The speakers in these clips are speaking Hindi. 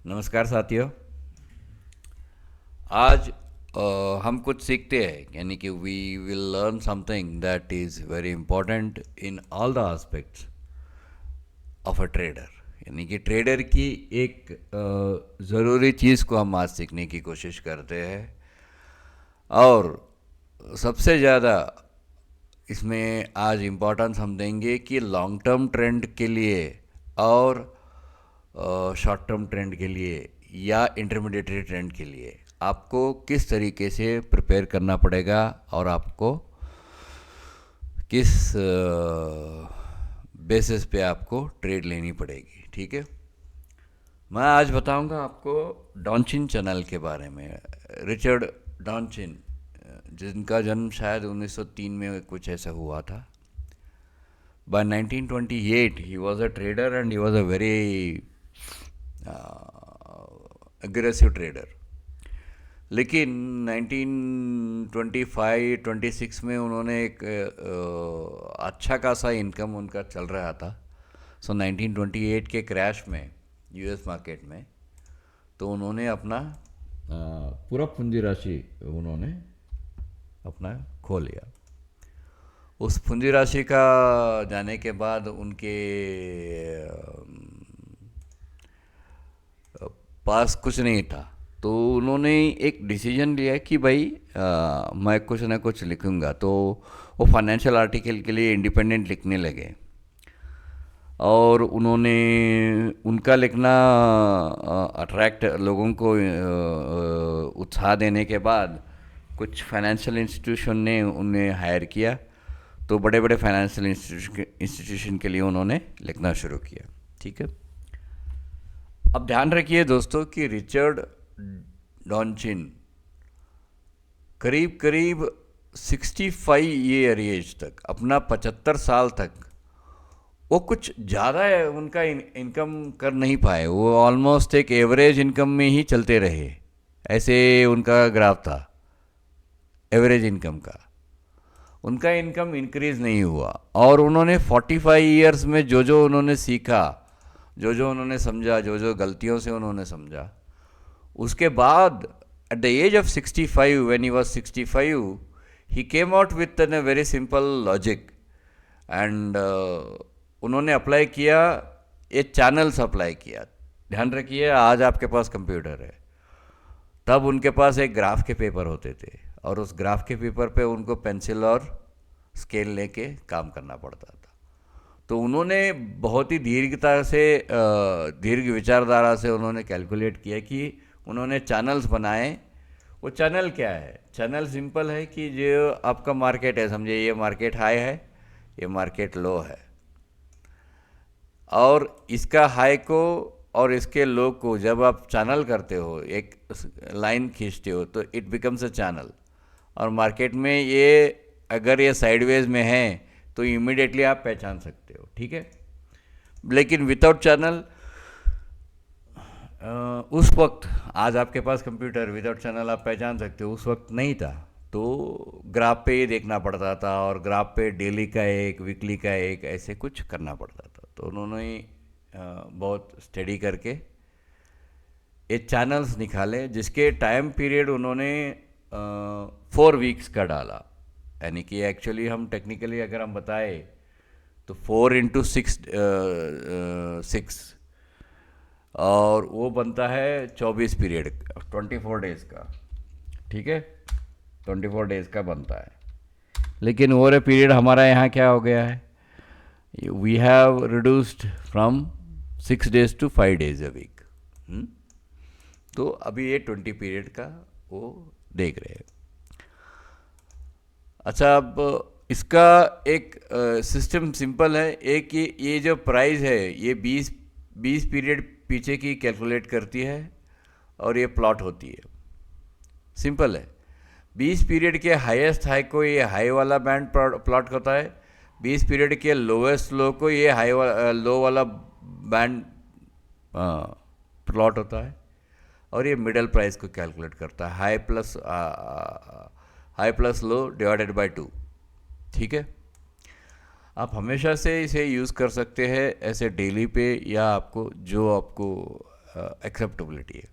नमस्कार साथियों। आज हम कुछ सीखते हैं, यानी कि we will learn something that is very important in all the aspects of a trader. यानी कि ट्रेडर की एक ज़रूरी चीज़ को हम आज सीखने की कोशिश करते हैं। और सबसे ज़्यादा इसमें आज इम्पोर्टेंस हम देंगे कि लॉन्ग टर्म ट्रेंड के लिए और शॉर्ट टर्म ट्रेंड के लिए या इंटरमीडिएट ट्रेंड के लिए आपको किस तरीके से प्रिपेयर करना पड़ेगा और आपको किस बेसिस पे आपको ट्रेड लेनी पड़ेगी। ठीक है, मैं आज बताऊंगा आपको डॉन्चिन चैनल के बारे में। रिचर्ड डॉन्चिन, जिनका जन्म शायद 1903 में कुछ ऐसा हुआ था। By 1928, he was a trader and he was a very aggressive trader. लेकिन 1925-26 में उन्होंने एक अच्छा खासा इनकम उनका चल रहा था। सो 1928 के क्रैश में यूएस मार्केट में तो उन्होंने अपना पूरा पूंजी राशि उन्होंने अपना खो लिया। उस पूंजी राशि का जाने के बाद उनके पास कुछ नहीं था। तो उन्होंने एक डिसीजन लिया कि भाई मैं कुछ ना कुछ लिखूंगा। तो वो फाइनेंशियल आर्टिकल के लिए इंडिपेंडेंट लिखने लगे और उन्होंने उनका लिखना अट्रैक्ट लोगों को उत्साह देने के बाद कुछ फाइनेंशियल इंस्टीट्यूशन ने उन्हें हायर किया। तो बड़े बड़े फाइनेंशियल इंस्टीट्यूशन के लिए उन्होंने लिखना शुरू किया। ठीक है, अब ध्यान रखिए दोस्तों कि रिचर्ड डॉन्चिन करीब करीब 65 ईयर एज तक, अपना 75 साल तक वो कुछ ज़्यादा उनका इनकम कर नहीं पाए। वो ऑलमोस्ट एक एवरेज इनकम में ही चलते रहे, ऐसे उनका ग्राफ था एवरेज इनकम का। उनका इनकम इंक्रीज नहीं हुआ और उन्होंने 45 ईयर्स में जो जो उन्होंने सीखा, जो जो उन्होंने समझा, जो जो गलतियों से उन्होंने समझा, उसके बाद at the age of 65, when he was 65, he came out with an very simple logic and उन्होंने अप्लाई किया, ये चैनल्स अप्लाई किया। ध्यान रखिए, आज आपके पास कंप्यूटर है, तब उनके पास एक ग्राफ के पेपर होते थे और उस ग्राफ के पेपर पे उनको पेंसिल और स्केल लेके काम करना पड़ता था। तो उन्होंने बहुत ही दीर्घता से दीर्घ विचारधारा से उन्होंने कैलकुलेट किया कि उन्होंने चैनल्स बनाए। वो चैनल क्या है? चैनल सिंपल है कि जो आपका मार्केट है, समझिए ये मार्केट हाई है, ये मार्केट लो है, और इसका हाई को और इसके लो को जब आप चैनल करते हो, एक लाइन खींचते हो, तो इट बिकम्स अ चैनल। और मार्केट में ये अगर ये साइडवेज में है तो इमीडिएटली आप पहचान सकते हो। ठीक है, लेकिन विदाउट चैनल उस वक्त, आज आपके पास कंप्यूटर, विदाउट चैनल आप पहचान सकते हो, उस वक्त नहीं था। तो ग्राफ पे ये देखना पड़ता था और ग्राफ पे डेली का एक, वीकली का एक, ऐसे कुछ करना पड़ता था। तो उन्होंने बहुत स्टडी करके ये चैनल्स निकाले, जिसके टाइम पीरियड उन्होंने 4 वीक्स का डाला। यानी कि एक्चुअली हम टेक्निकली अगर हम बताए तो 4 into 6 और वो बनता है 24 पीरियड, 24 डेज का। ठीक है, 24 डेज का बनता है। लेकिन ओवर ए पीरियड हमारा यहाँ क्या हो गया है, we have reduced from 6 days to 5 days a week. तो अभी ये 20 पीरियड का वो देख रहे हैं। अच्छा, अब इसका एक सिस्टम सिंपल है। एक ये जो प्राइस है, ये 20 पीरियड पीछे की कैलकुलेट करती है और ये प्लॉट होती है। सिंपल है। 20 पीरियड के हाईएस्ट हाई को ये हाई वाला बैंड प्लॉट होता है, 20 पीरियड के लोएस्ट लो को ये लो वाला बैंड प्लॉट होता है, और ये मिडल प्राइस को कैलकुलेट करता है, high plus low divided by 2। ठीक है, आप हमेशा से इसे यूज़ कर सकते हैं ऐसे डेली पे, या आपको जो आपको एक्सेप्टेबिलिटी है।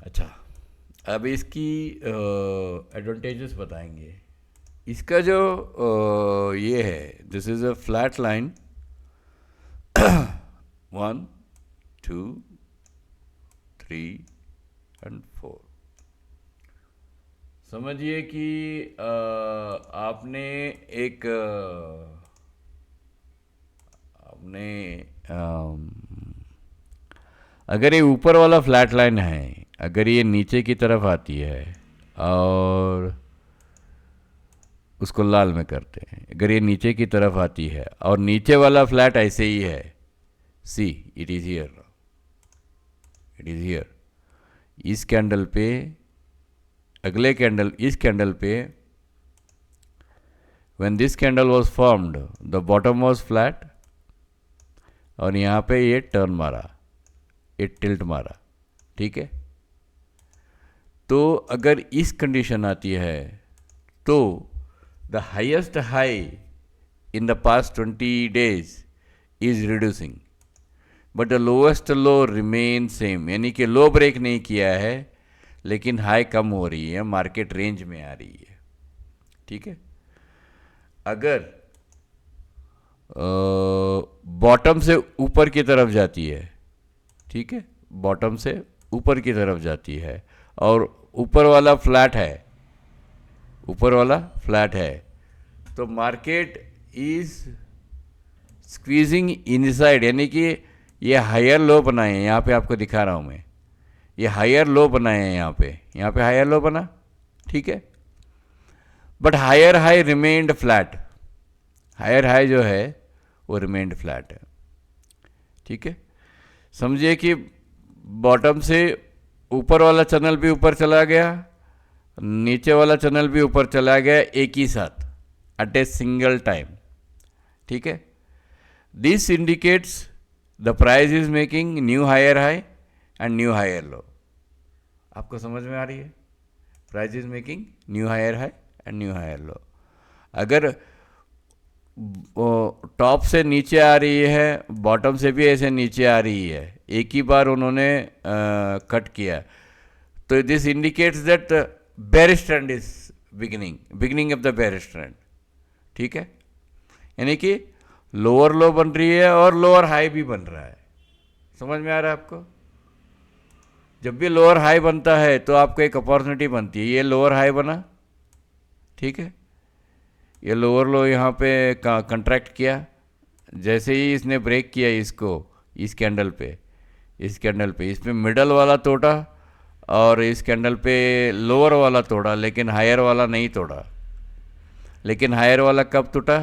अच्छा, अब इसकी एडवांटेजेस बताएंगे। इसका जो ये है, this is a flat line, 1 2 3 and 4। समझिए कि आपने एक आपने अगर ये ऊपर वाला फ्लैट लाइन है, अगर ये नीचे की तरफ आती है और उसको लाल में करते हैं, अगर ये नीचे की तरफ आती है और नीचे वाला फ्लैट ऐसे ही है, see it is here, it is here, इस कैंडल पे, अगले कैंडल, इस कैंडल पे, when this candle was formed the bottom was flat और यहाँ पे ये टर्न मारा, ये टिल्ट मारा, ठीक है। तो अगर इस कंडीशन आती है तो the highest high in the past 20 days is reducing but the lowest low remain same, यानी कि लो ब्रेक नहीं किया है लेकिन हाई कम हो रही है, मार्केट रेंज में आ रही है, ठीक है। अगर बॉटम से ऊपर की तरफ जाती है, ठीक है, बॉटम से ऊपर की तरफ जाती है और ऊपर वाला फ्लैट है, ऊपर वाला फ्लैट है, तो मार्केट इज स्क्वीजिंग इनसाइड, यानी कि ये हायर लो बनाए हैं, यहाँ पे आपको दिखा रहा हूँ मैं, ये हायर लो बनाए हैं यहाँ पे हायर लो बना, ठीक है। But higher high remained flat, higher high जो है वो रिमेन्ड फ्लैट है, ठीक है। समझिए कि बॉटम से ऊपर वाला चैनल भी ऊपर चला गया, नीचे वाला चैनल भी ऊपर चला गया एक ही साथ, एट ए सिंगल टाइम, ठीक है। This indicates the price is making new higher high and new higher low. आपको समझ में आ रही है? Price is making new higher high and new higher low. अगर टॉप से नीचे आ रही है, बॉटम से भी ऐसे नीचे आ रही है, एक ही बार उन्होंने कट किया, तो this indicates that bearish trend is beginning of the bearish trend, ठीक है। यानी कि लोअर लो बन रही है और लोअर हाई भी बन रहा है। समझ में आ रहा है आपको? जब भी लोअर हाई बनता है तो आपको एक अपॉर्चुनिटी बनती है, ये लोअर हाई बना, ठीक है, ये लोअर लो यहाँ पे कंट्रैक्ट किया, जैसे ही इसने ब्रेक किया इसको, इस कैंडल पे, इस कैंडल पे, इसमें मिडल वाला तोड़ा और इस कैंडल पे लोअर वाला तोड़ा, लेकिन हायर वाला नहीं तोड़ा। लेकिन हायर वाला कब टूटा?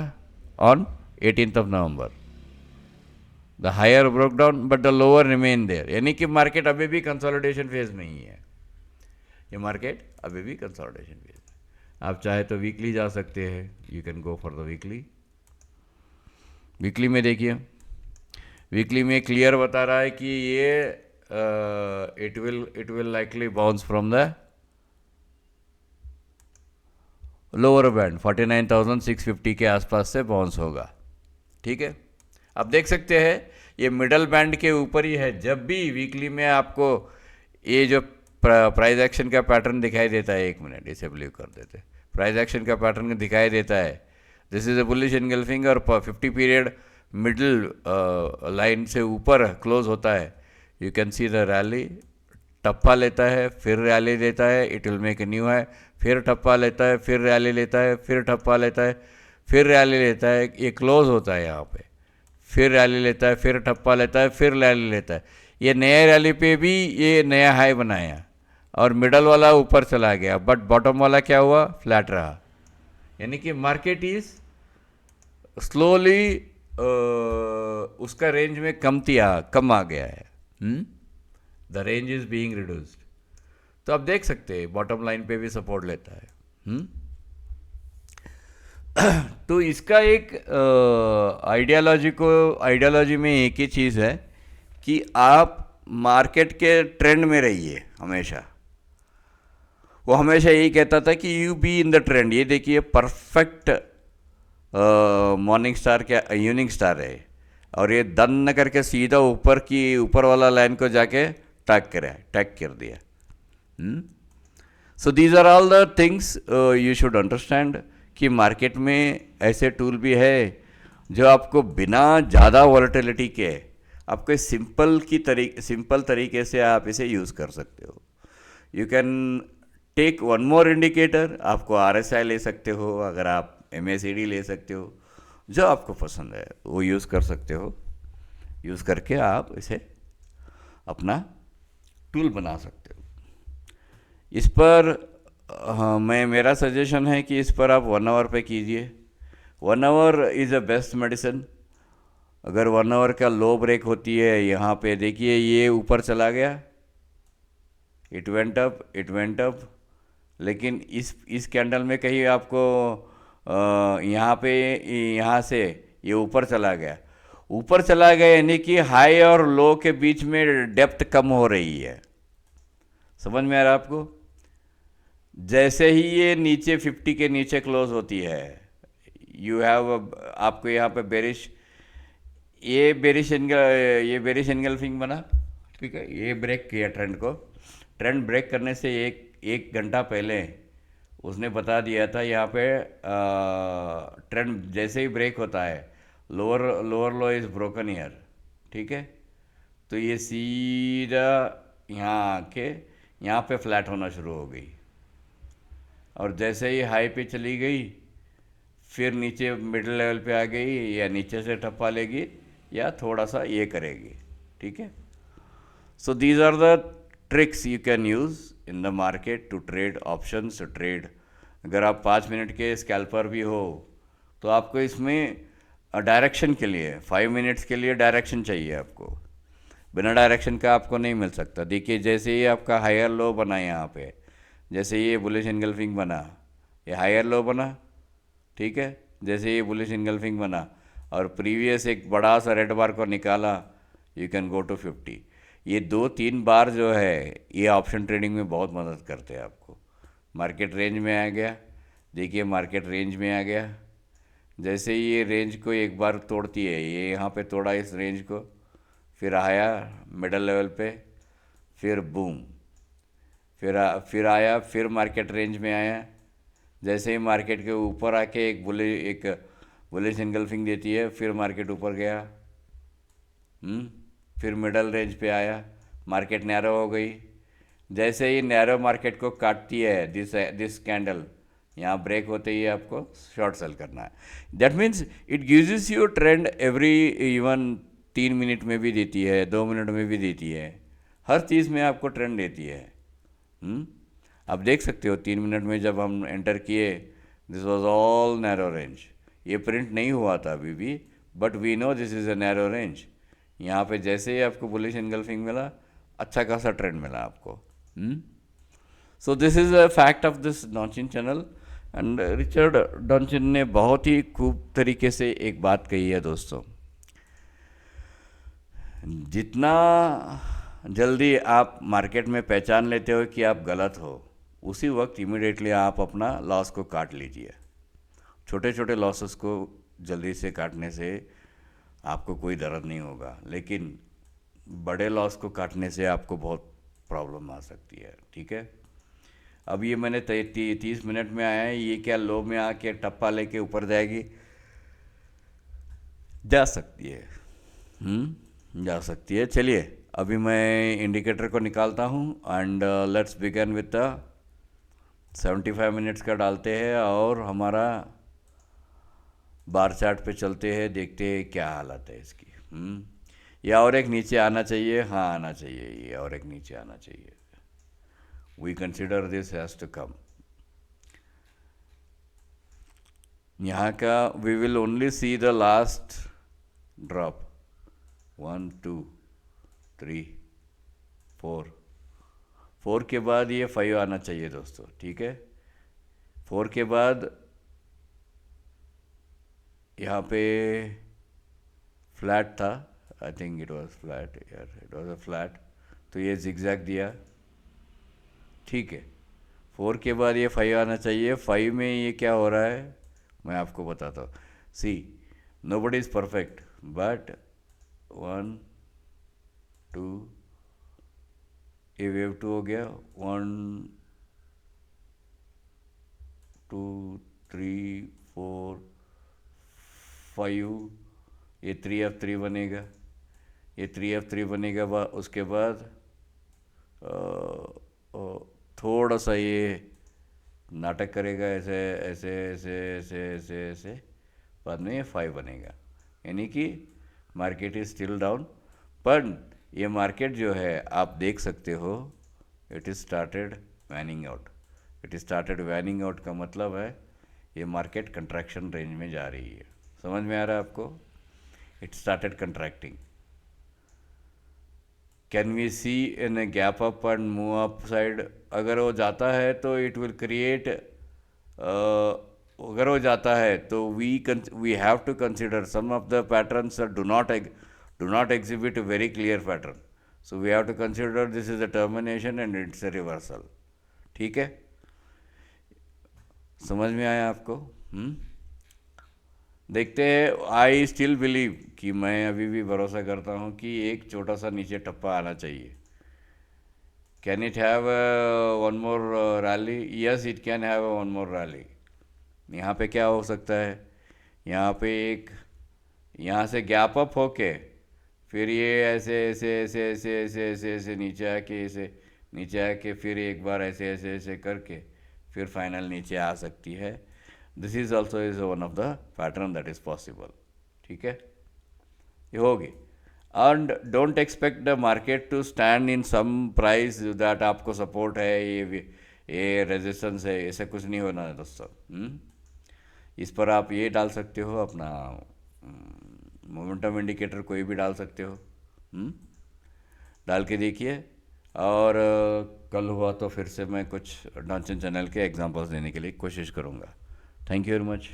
On 18th of November। The higher broke down but the lower remain there, यानी कि मार्केट अभी भी कंसोलिडेशन फेज में ही है, ये मार्केट अभी भी कंसोलिडेशन फेज है। आप चाहे तो वीकली जा सकते हैं, you can go for the weekly. Weekly में देखिए, वीकली में क्लियर बता रहा है कि ये it will likely bounce from the lower band 49,650 के आसपास से बाउंस होगा, ठीक है। आप देख सकते हैं ये मिडल बैंड के ऊपर ही है। जब भी वीकली में आपको ये जो प्राइस एक्शन का पैटर्न दिखाई देता है, एक मिनट इसे ब्लीव कर देते, प्राइस एक्शन का पैटर्न दिखाई देता है, this is a bullish engulfing और 50 पीरियड मिडल लाइन से ऊपर क्लोज होता है, you can see the rally, टप्पा लेता है, फिर रैली लेता है, it will make a new high, फिर टप्पा लेता है, फिर रैली लेता है, फिर टप्पा लेता है, फिर रैली लेता है, ये क्लोज होता है यहाँ पे, फिर रैली लेता है, फिर टप्पा लेता है, फिर रैली लेता है। ये नए रैली पे भी ये नया हाई बनाया और मिडल वाला ऊपर चला गया, बट बॉटम वाला क्या हुआ? फ्लैट रहा। यानी कि मार्केट इज स्लोली उसका रेंज में कम आ गया है, the range is being reduced. तो आप देख सकते हैं बॉटम लाइन पे भी सपोर्ट लेता है। तो इसका एक आइडियोलॉजी में एक ही चीज़ है कि आप मार्केट के ट्रेंड में रहिए हमेशा। वो हमेशा यही कहता था कि you be in the trend. ये देखिए परफेक्ट मॉर्निंग स्टार क्या इवनिंग स्टार है, और ये डन न करके सीधा ऊपर वाला लाइन को जाके टैग कर दिया। So these are all the things you should understand कि मार्केट में ऐसे टूल भी है जो आपको बिना ज़्यादा वॉलेटिलिटी के आपको सिंपल तरीके से आप इसे यूज़ कर सकते हो। You can take one more indicator, आपको RSI ले सकते हो, अगर आप MACD ले सकते हो, जो आपको पसंद है वो यूज़ कर सकते हो। यूज़ करके आप इसे अपना टूल बना सकते हो। इस पर मेरा सजेशन है कि इस पर आप 1 आवर पे कीजिए। 1 our is a best medicine. अगर 1 आवर का लो ब्रेक होती है, यहाँ पे देखिए ये ऊपर चला गया, इट वेंट अप, लेकिन इस कैंडल में कहीं आपको यहाँ से ये ऊपर चला गया यानी कि हाई और लो के बीच में डेप्थ कम हो रही है। समझ में आ रहा है आपको? जैसे ही ये नीचे 50 के नीचे क्लोज होती है, आपको यहाँ पे बेरिश एंगल्फिंग बना, ठीक है। ये ब्रेक किया ट्रेंड ब्रेक करने से एक घंटा पहले उसने बता दिया था यहाँ पे ट्रेंड जैसे ही ब्रेक होता है lower low is broken year, ठीक है। तो ये सीधा यहाँ आके यहाँ पे फ्लैट होना शुरू हो गई, और जैसे ही हाई पे चली गई फिर नीचे मिडिल लेवल पे आ गई, या नीचे से टप्पा लेगी या थोड़ा सा ये करेगी, ठीक है। So these are the tricks you can use in the market to trade options trade. अगर आप 5 मिनट के स्कैल्पर भी हो तो आपको इसमें डायरेक्शन के लिए 5 मिनट्स के लिए डायरेक्शन चाहिए आपको। बिना डायरेक्शन का आपको नहीं मिल सकता। देखिए जैसे ही आपका हायर लो बना यहाँ पे, जैसे ये बुलिश एंगल्फिंग बना, ये हायर लो बना, ठीक है। जैसे ये बुलिश एंगल्फिंग बना और प्रीवियस एक बड़ा सा रेड बार को निकाला, यू कैन गो टू 50। ये 2-3 बार जो है ये ऑप्शन ट्रेडिंग में बहुत मदद करते हैं आपको। मार्केट रेंज में आ गया, देखिए मार्केट रेंज में आ गया। जैसे ही ये रेंज को एक बार तोड़ती है, ये यहाँ पे तोड़ा इस रेंज को, फिर आया मिडल लेवल पे, फिर बूम, फिर आया, फिर मार्केट रेंज में आया। जैसे ही मार्केट के ऊपर आके एक बुलिश एंगल्फिंग देती है, फिर मार्केट ऊपर गया, फिर मिडल रेंज पे आया, मार्केट नैरो हो गई। जैसे ही नैरो मार्केट को काटती है दिस कैंडल, यहाँ ब्रेक होते ही आपको शॉर्ट सेल करना है। That means it gives you trend every, even 3 minute में भी देती है, 2 मिनट में भी देती है, हर चीज़ में आपको ट्रेंड देती है। आप देख सकते हो 3 मिनट में जब हम एंटर किए, this was all narrow range. ये प्रिंट नहीं हुआ था अभी भी, but we know this is a narrow range. यहाँ पे जैसे ही आपको बुलिश एंगल्फिंग मिला, अच्छा खासा ट्रेंड मिला आपको। So this is a fact of this Donchian channel. And Richard Donchian ने बहुत ही खूब तरीके से एक बात कही है दोस्तों, जितना जल्दी आप मार्केट में पहचान लेते हो कि आप गलत हो, उसी वक्त इमीडिएटली आप अपना लॉस को काट लीजिए। छोटे छोटे लॉसेस को जल्दी से काटने से आपको कोई दर्द नहीं होगा, लेकिन बड़े लॉस को काटने से आपको बहुत प्रॉब्लम आ सकती है, ठीक है। अब ये मैंने 30 मिनट में आया है, ये क्या लो में आके टप्पा लेके ऊपर जाएगी? जा सकती है, जा सकती है। चलिए अभी मैं इंडिकेटर को निकालता हूँ and let's begin with the 75 minutes का डालते हैं और हमारा बार चार्ट पे चलते हैं, देखते हैं क्या हालत है इसकी। या और एक नीचे आना चाहिए, हाँ आना चाहिए, ये और एक नीचे आना चाहिए। We consider this has to come. यहाँ का we will only see the last drop, 1 2 3 4 के बाद ये 5 आना चाहिए दोस्तों, ठीक है। 4 के बाद यहाँ पे फ्लैट था, I think it was flat, यार इट वाज अ फ्लैट, तो ये जिगजैग दिया, ठीक है। 4 के बाद ये 5 आना चाहिए। 5 में ये क्या हो रहा है मैं आपको बताता हूँ। सी, नोबडी इज़ परफेक्ट, बट 1 2, ये वेव 2 हो गया, 1 2 3 4 5, ये 3F3 बनेगा, ये 3F3 बनेगा। उसके बाद थोड़ा सा ये नाटक करेगा, ऐसे ऐसे ऐसे ऐसे ऐसे ऐसे, बाद में ये 5 बनेगा। यानी कि मार्केट इज स्टिल डाउन, पर ये मार्केट जो है आप देख सकते हो, it is started waning out. It is started waning out का मतलब है ये मार्केट कंट्रैक्शन रेंज में जा रही है। समझ में आ रहा है आपको? It started contracting. Can we see in a gap up and move upside? अगर वो जाता है तो इट विल क्रिएट, अगर वो जाता है तो we have to consider some of the patterns do not exhibit very clear pattern, so we have to consider this is a termination and it's a reversal. ठीक है, समझ में आया आपको? देखते हैं। आई स्टिल बिलीव कि मैं अभी भी भरोसा करता हूँ कि एक छोटा सा नीचे टप्पा आना चाहिए। Can it have one more rally? Yes, it can have one more rally. यहाँ पे क्या हो सकता है, यहाँ पे एक, यहाँ से गैप अप होके फिर ये ऐसे ऐसे ऐसे ऐसे ऐसे ऐसे ऐसे नीचे आके, ऐसे नीचे आके फिर एक बार ऐसे ऐसे ऐसे करके फिर फाइनल नीचे आ सकती है। This is also is one of the pattern that is possible. ठीक है, ये होगी। And don't expect the market to stand in some price that आपको सपोर्ट है, ये रेजिस्टेंस है, ऐसा कुछ नहीं होना है दोस्तों। इस पर आप ये डाल सकते हो अपना मोमेंटम इंडिकेटर, कोई भी डाल सकते हो। डाल के देखिए, और कल हुआ तो फिर से मैं कुछ डॉन्सन चैनल के एग्जांपल्स देने के लिए कोशिश करूँगा। Thank you very much.